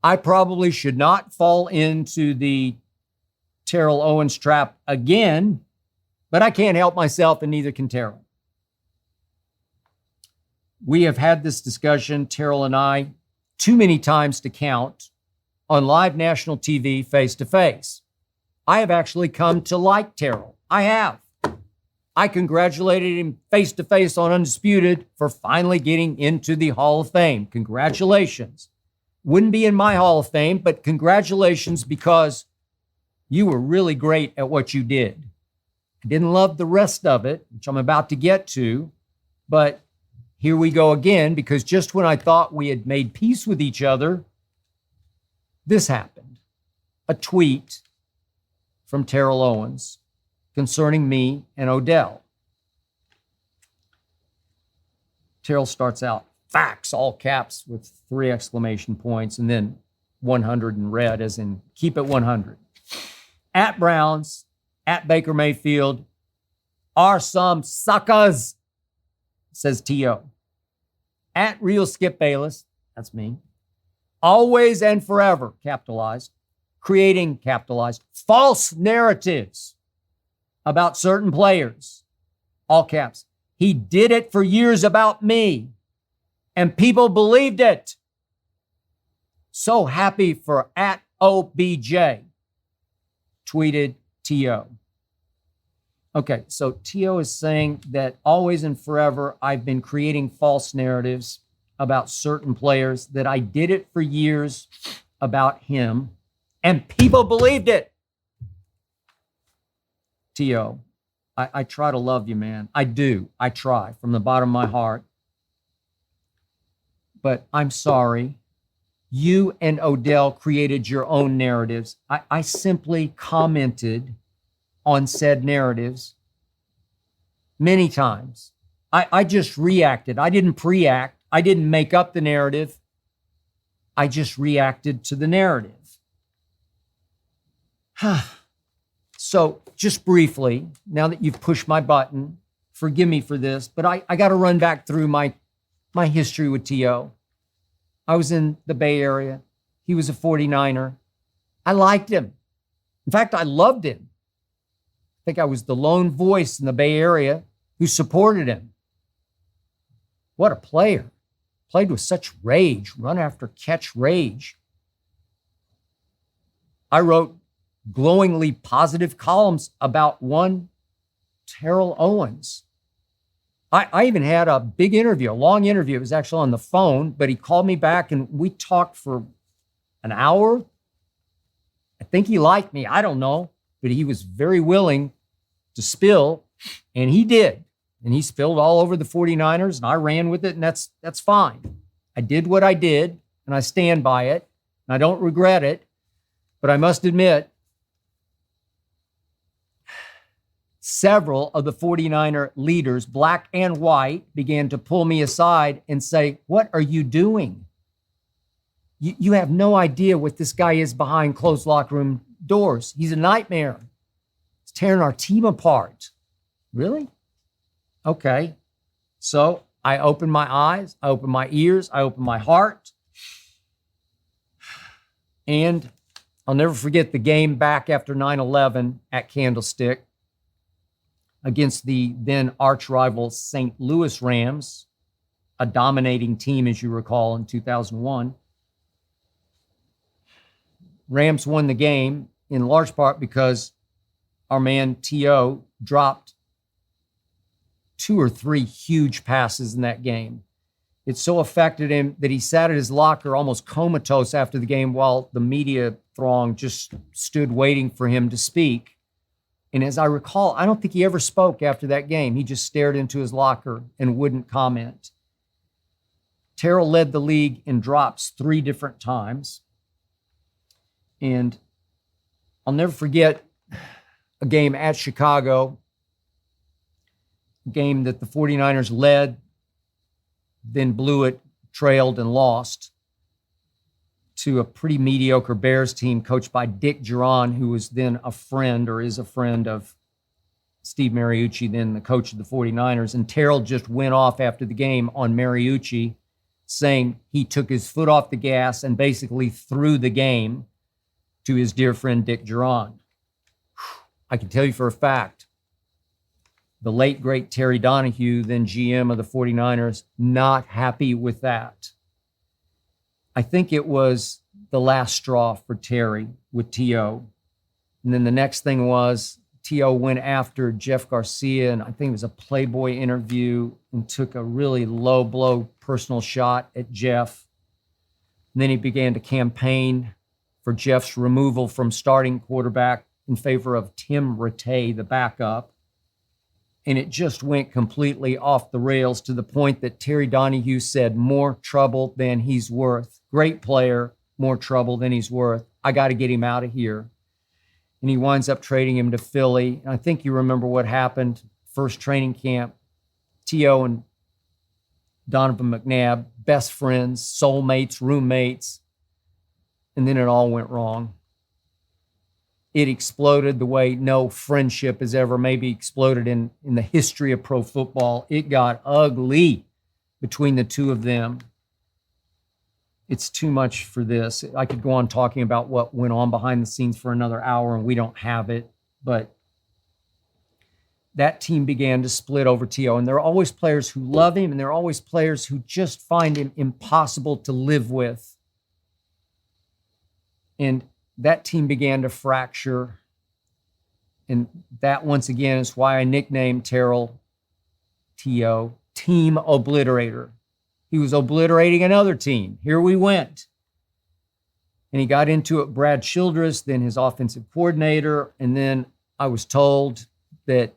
I probably should not fall into the Terrell Owens trap again, but I can't help myself, and neither can Terrell. We have had this discussion, Terrell and I, too many times to count, on live national TV face-to-face. I have actually come to like Terrell. I have. I congratulated him face-to-face on Undisputed for finally getting into the Hall of Fame. Congratulations. Wouldn't be in my Hall of Fame, but congratulations because you were really great at what you did. I didn't love the rest of it, which I'm about to get to, but here we go again, because just when I thought we had made peace with each other, this happened. A tweet from Terrell Owens concerning me and Odell. Terrell starts out, facts, all caps with 3 exclamation points, and then 100 in red, as in keep it 100. At Browns, at Baker Mayfield, are some suckers, says T.O. At Real Skip Bayless, that's me, always and forever, capitalized, creating, capitalized, false narratives about certain players, all caps. He did it for years about me, and people believed it. So happy for at OBJ, tweeted T.O. Okay, so T.O. is saying that always and forever I've been creating false narratives about certain players, that I did it for years about him, and people believed it. T.O., I try to love you, man. I do. I try from the bottom of my heart. But I'm sorry. You and Odell created your own narratives. I simply commented on said narratives many times. I just reacted. I didn't pre-act. I didn't make up the narrative. I just reacted to the narrative. So just briefly, now that you've pushed my button, forgive me for this, but I got to run back through my history with T.O. I was in the Bay Area. He was a 49er. I liked him. In fact, I loved him. I think I was the lone voice in the Bay Area who supported him. What a player. Played with such rage, run after catch rage. I wrote glowingly positive columns about one Terrell Owens. I even had a big interview, a long interview. It was actually on the phone, but he called me back and we talked for an hour. I think he liked me. I don't know, but he was very willing to spill, and he did. And he spilled all over the 49ers, and I ran with it, and that's fine. I did what I did, and I stand by it, and I don't regret it. But I must admit, several of the 49er leaders, black and white, began to pull me aside and say, "What are you doing? You have no idea what this guy is behind closed locker room doors. He's a nightmare. He's tearing our team apart." Really? Okay. So I opened my eyes, I opened my ears, I opened my heart. And I'll never forget the game back after 9/11 at Candlestick against the then arch rival St. Louis Rams, a dominating team, as you recall, in 2001. Rams won the game in large part because our man T.O. dropped 2 or 3 huge passes in that game. It so affected him that he sat at his locker almost comatose after the game while the media throng just stood waiting for him to speak. And as I recall, I don't think he ever spoke after that game. He just stared into his locker and wouldn't comment. Terrell led the league in drops 3 different times. And I'll never forget a game at Chicago, a game that the 49ers led, then blew it, trailed, and lost to a pretty mediocre Bears team coached by Dick Duran, who was then a friend or is a friend of Steve Mariucci, then the coach of the 49ers. And Terrell just went off after the game on Mariucci saying he took his foot off the gas and basically threw the game to his dear friend Dick Geron. I can tell you for a fact, the late, great Terry Donahue, then GM of the 49ers, not happy with that. I think it was the last straw for Terry with T.O. And then the next thing was T.O. went after Jeff Garcia, and I think it was a Playboy interview, and took a really low blow personal shot at Jeff. And then he began to campaign for Jeff's removal from starting quarterback in favor of Tim Rattay, the backup. And it just went completely off the rails to the point that Terry Donahue said, more trouble than he's worth. Great player, more trouble than he's worth. I got to get him out of here. And he winds up trading him to Philly. And I think you remember what happened. First training camp, T.O. and Donovan McNabb, best friends, soulmates, roommates. And then it all went wrong. It exploded the way no friendship has ever maybe exploded in the history of pro football. It got ugly between the two of them. It's too much for this. I could go on talking about what went on behind the scenes for another hour, and we don't have it. But that team began to split over T.O. And there are always players who love him, and there are always players who just find him impossible to live with. And that team began to fracture. And that, once again, is why I nicknamed Terrell T.O. Team Obliterator. He was obliterating another team. Here we went. And he got into it, Brad Childress, then his offensive coordinator. And then I was told that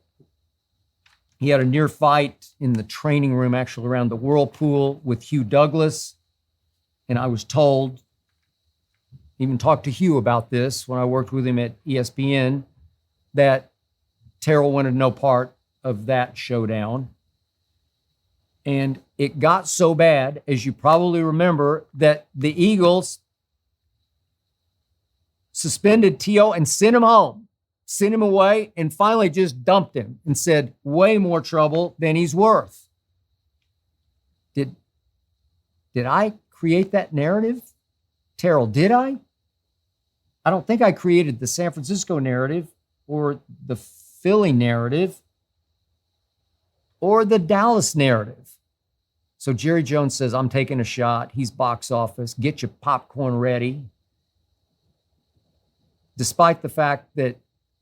he had a near fight in the training room, actually around the Whirlpool, with Hugh Douglas. And I was told, even talked to Hugh about this when I worked with him at ESPN, that Terrell wanted no part of that showdown. And it got so bad, as you probably remember, that the Eagles suspended T.O. and sent him home, sent him away, and finally just dumped him and said, way more trouble than he's worth. Did I create that narrative? Terrell, did I? I don't think I created the San Francisco narrative or the Philly narrative or the Dallas narrative. So Jerry Jones says, I'm taking a shot. He's box office. Get your popcorn ready. Despite the fact that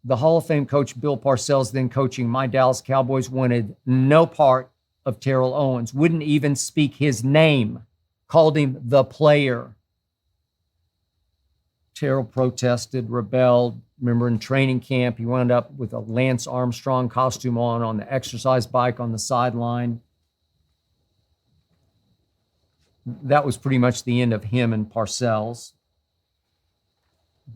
the Hall of Fame coach Bill Parcells, then coaching my Dallas Cowboys, wanted no part of Terrell Owens, wouldn't even speak his name, called him the player. Terrell protested, rebelled. Remember, in training camp, he wound up with a Lance Armstrong costume on the exercise bike on the sideline. That was pretty much the end of him and Parcells.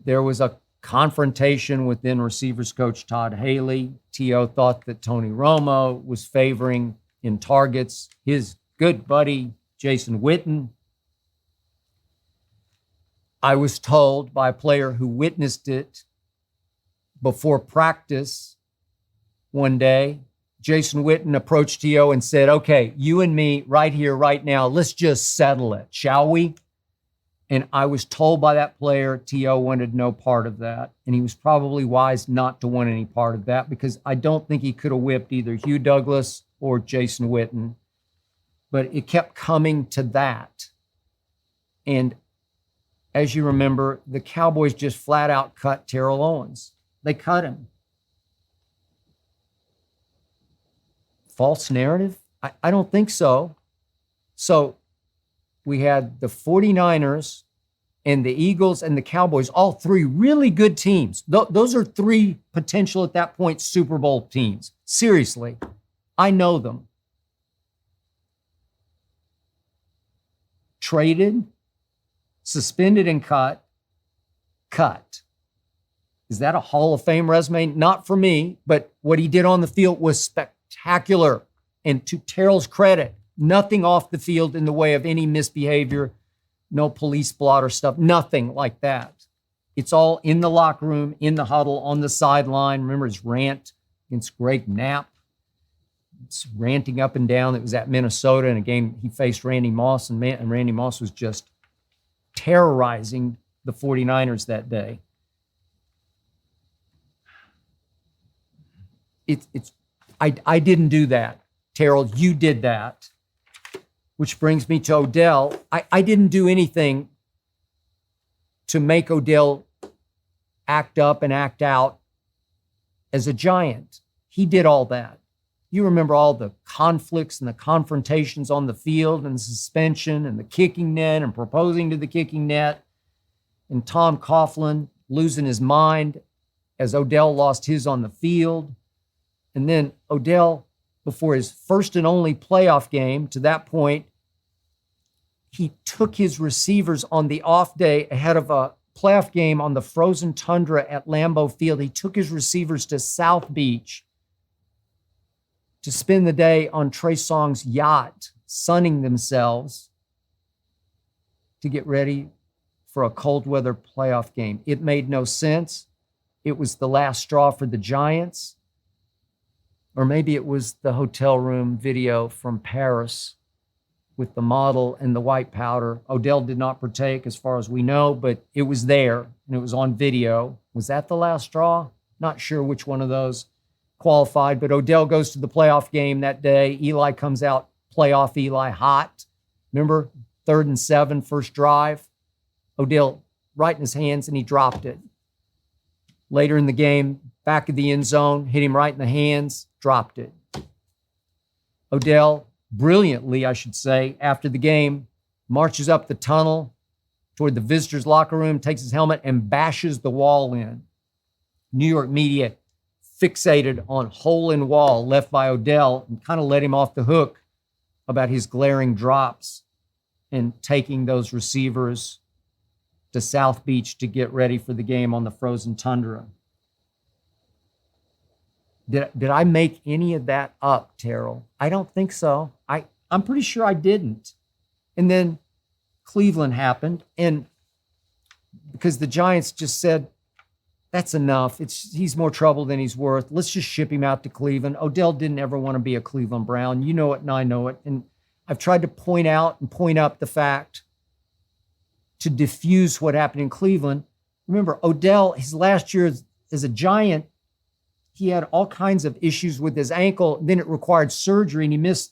There was a confrontation with then receivers coach Todd Haley. T.O. thought that Tony Romo was favoring in targets his good buddy, Jason Witten. I was told by a player who witnessed it before practice one day, Jason Witten approached T.O. and said, okay, you and me right here, right now, let's just settle it, shall we? And I was told by that player, T.O. wanted no part of that. And he was probably wise not to want any part of that, because I don't think he could have whipped either Hugh Douglas or Jason Witten. But it kept coming to that. And as you remember, the Cowboys just flat out cut Terrell Owens. They cut him. False narrative? I don't think so. So we had the 49ers and the Eagles and the Cowboys, all three really good teams. Those are three potential at that point Super Bowl teams. Seriously, I know them. Traded, suspended and cut. Is that a Hall of Fame resume? Not for me, but what he did on the field was spectacular. And to Terrell's credit, nothing off the field in the way of any misbehavior, no police blotter stuff, nothing like that. It's all in the locker room, in the huddle, on the sideline. Remember his rant against Greg Knapp? ranting up and down. It was at Minnesota, and again, he faced Randy Moss, and Randy Moss was just terrorizing the 49ers that day. I didn't do that. Terrell, you did that. Which brings me to Odell. I didn't do anything to make Odell act up and act out as a Giant. He did all that. You remember all the conflicts and the confrontations on the field and the suspension and the kicking net and proposing to the kicking net and Tom Coughlin losing his mind as Odell lost his on the field. And then Odell, before his first and only playoff game, to that point, he took his receivers on the off day ahead of a playoff game on the frozen tundra at Lambeau Field. He took his receivers to South Beach to spend the day on Trey Songz's yacht, sunning themselves to get ready for a cold weather playoff game. It made no sense. It was the last straw for the Giants. Or maybe it was the hotel room video from Paris with the model and the white powder. Odell did not partake as far as we know, but it was there and it was on video. Was that the last straw? Not sure which one of those qualified, but Odell goes to the playoff game that day. Eli comes out, playoff Eli hot. Remember, 3rd and 7, first drive. Odell right in his hands and he dropped it. Later in the game, back of the end zone, hit him right in the hands, dropped it. Odell, brilliantly, I should say, after the game, marches up the tunnel toward the visitors' locker room, takes his helmet and bashes the wall in. New York media fixated on hole in wall left by Odell and kind of let him off the hook about his glaring drops and taking those receivers to South Beach to get ready for the game on the frozen tundra. Did I make any of that up, Terrell? I don't think so. I'm pretty sure I didn't. And then Cleveland happened, and because the Giants just said, that's enough. He's more trouble than he's worth. Let's just ship him out to Cleveland. Odell didn't ever want to be a Cleveland Brown. You know it and I know it. And I've tried to point out and point up the fact to diffuse what happened in Cleveland. Remember, Odell, his last year as a Giant, he had all kinds of issues with his ankle. Then it required surgery, and he missed